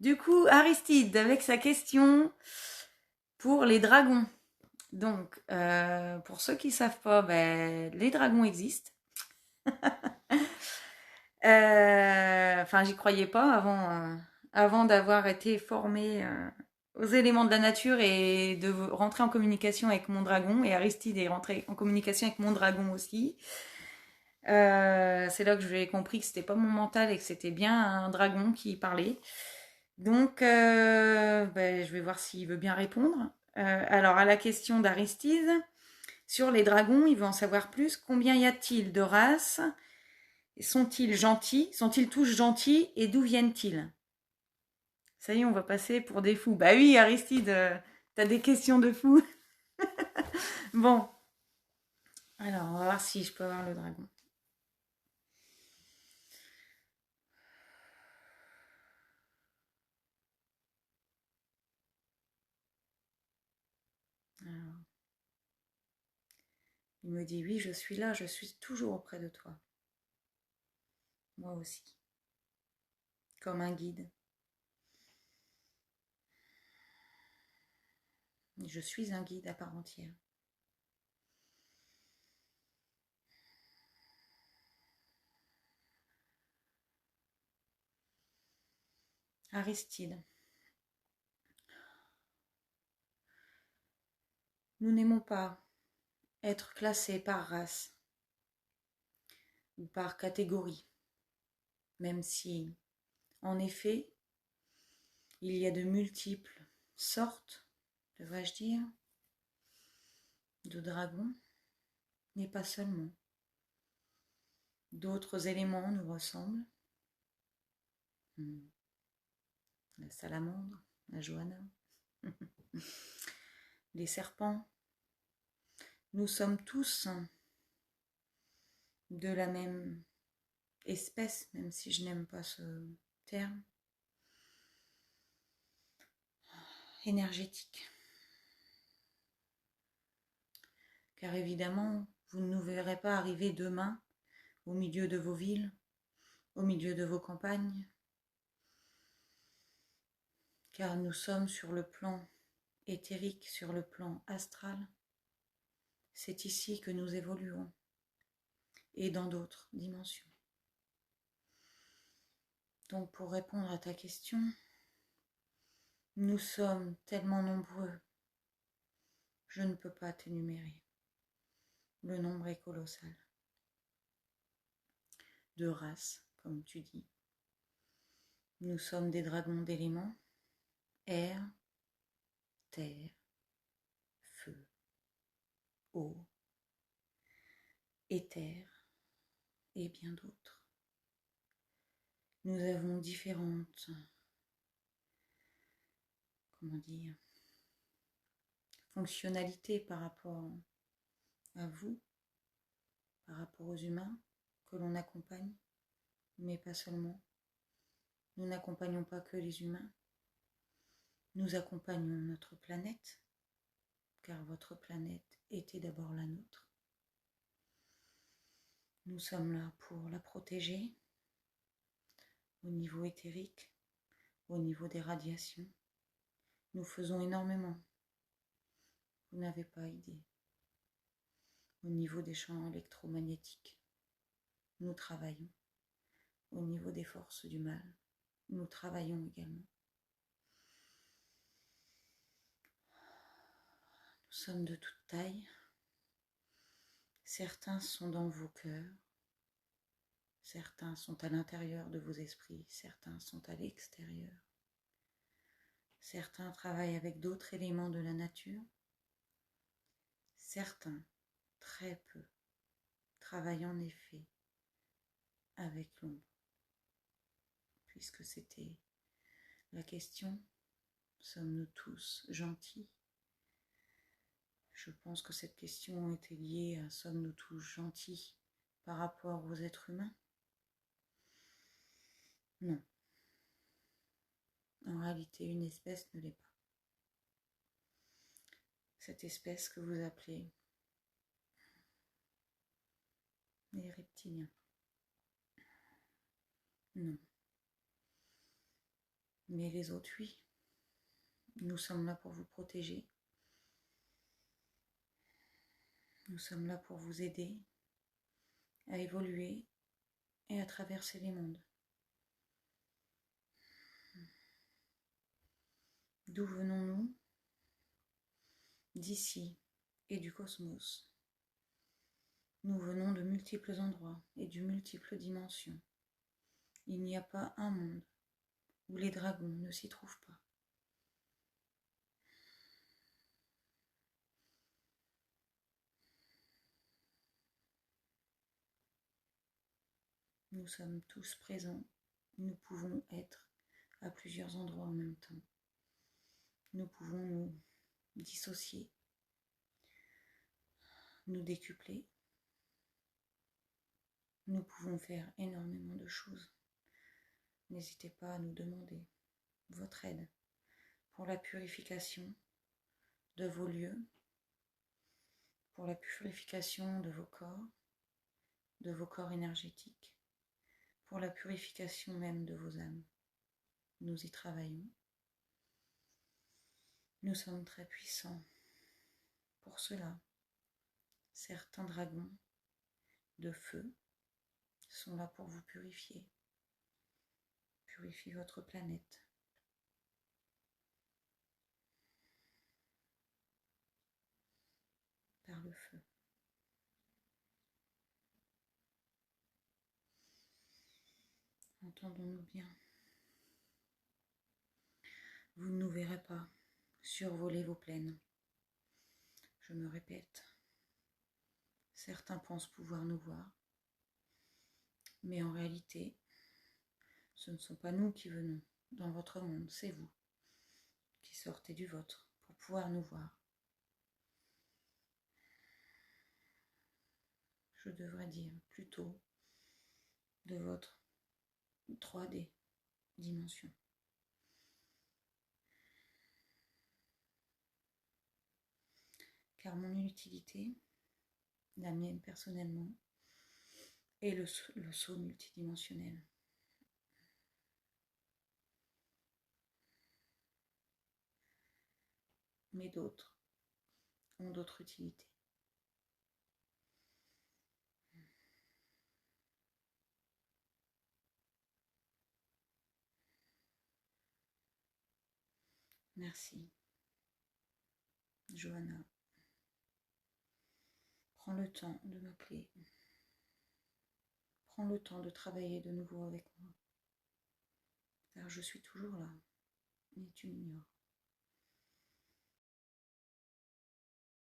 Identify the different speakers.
Speaker 1: Du coup, Aristide, avec sa question pour les dragons. Donc, pour ceux qui ne savent pas, ben, les dragons existent. Enfin, j'y croyais pas avant d'avoir été formée aux éléments de la nature et de rentrer en communication avec mon dragon. Et Aristide est rentré en communication avec mon dragon aussi. C'est là que j'ai compris que c'était pas mon mental et que c'était bien un dragon qui parlait. Donc, ben, je vais voir s'il veut bien répondre. Alors, à la question d'Aristide, sur les dragons, il veut en savoir plus. Combien y a-t-il de races? Sont-ils gentils? Sont-ils tous gentils? Et d'où viennent-ils? Ça y est, on va passer pour des fous. Bah oui, Aristide, t'as des questions de fous. Bon, alors, on va voir si je peux avoir le dragon. Alors, il me dit, oui, je suis là, je suis toujours auprès de toi. Moi aussi. Comme un guide. Je suis un guide à part entière. Aristide. Nous n'aimons pas être classés par race ou par catégorie, même si, en effet, il y a de multiples sortes, devrais-je dire, de dragons, mais pas seulement. D'autres éléments nous ressemblent. La salamandre, la Johanna, les serpents. Nous sommes tous de la même espèce, même si je n'aime pas ce terme, énergétique. Car évidemment, vous ne nous verrez pas arriver demain au milieu de vos villes, au milieu de vos campagnes, car nous sommes sur le plan éthérique, sur le plan astral. C'est ici que nous évoluons, et dans d'autres dimensions. Donc pour répondre à ta question, nous sommes tellement nombreux, je ne peux pas t'énumérer. Le nombre est colossal. De races, comme tu dis. Nous sommes des dragons d'éléments, air, terre, feu, eau, éther et bien d'autres. Nous avons différentes, fonctionnalités par rapport à vous, par rapport aux humains que l'on accompagne, mais pas seulement. Nous n'accompagnons pas que les humains, nous accompagnons notre planète, car votre planète était d'abord la nôtre. Nous sommes là pour la protéger au niveau éthérique, au niveau des radiations. Nous faisons énormément. Vous n'avez pas idée. Au niveau des champs électromagnétiques, nous travaillons. Au niveau des forces du mal, nous travaillons également. Nous sommes de toute taille. Certains sont dans vos cœurs. Certains sont à l'intérieur de vos esprits. Certains sont à l'extérieur. Certains travaillent avec d'autres éléments de la nature. Certains, très peu, travaillent en effet avec l'ombre. Puisque c'était la question, sommes-nous tous gentils? Je pense que cette question était liée à sommes-nous tous gentils par rapport aux êtres humains? Non. En réalité, une espèce ne l'est pas. Cette espèce que vous appelez les reptiliens. Non. Mais les autres, oui. Nous sommes là pour vous protéger. Nous sommes là pour vous aider à évoluer et à traverser les mondes. D'où venons-nous? D'ici et du cosmos. Nous venons de multiples endroits et de multiples dimensions. Il n'y a pas un monde où les dragons ne s'y trouvent pas. Nous sommes tous présents. Nous pouvons être à plusieurs endroits en même temps. Nous pouvons nous dissocier, nous décupler. Nous pouvons faire énormément de choses. N'hésitez pas à nous demander votre aide pour la purification de vos lieux, pour la purification de vos corps énergétiques, pour la purification même de vos âmes. Nous y travaillons. Nous sommes très puissants. Pour cela, certains dragons de feu sont là pour vous purifier. Purifiez votre planète. Par le feu. Entendons-nous bien. Vous ne nous verrez pas survoler vos plaines. Je me répète, certains pensent pouvoir nous voir, mais en réalité, ce ne sont pas nous qui venons dans votre monde, c'est vous qui sortez du vôtre pour pouvoir nous voir. Je devrais dire plutôt de votre 3D dimension. Car mon utilité, la mienne personnellement, est le saut multidimensionnel. Mais d'autres ont d'autres utilités. Merci, Johanna. Prends le temps de m'appeler. Prends le temps de travailler de nouveau avec moi. Car je suis toujours là, mais tu m'ignores.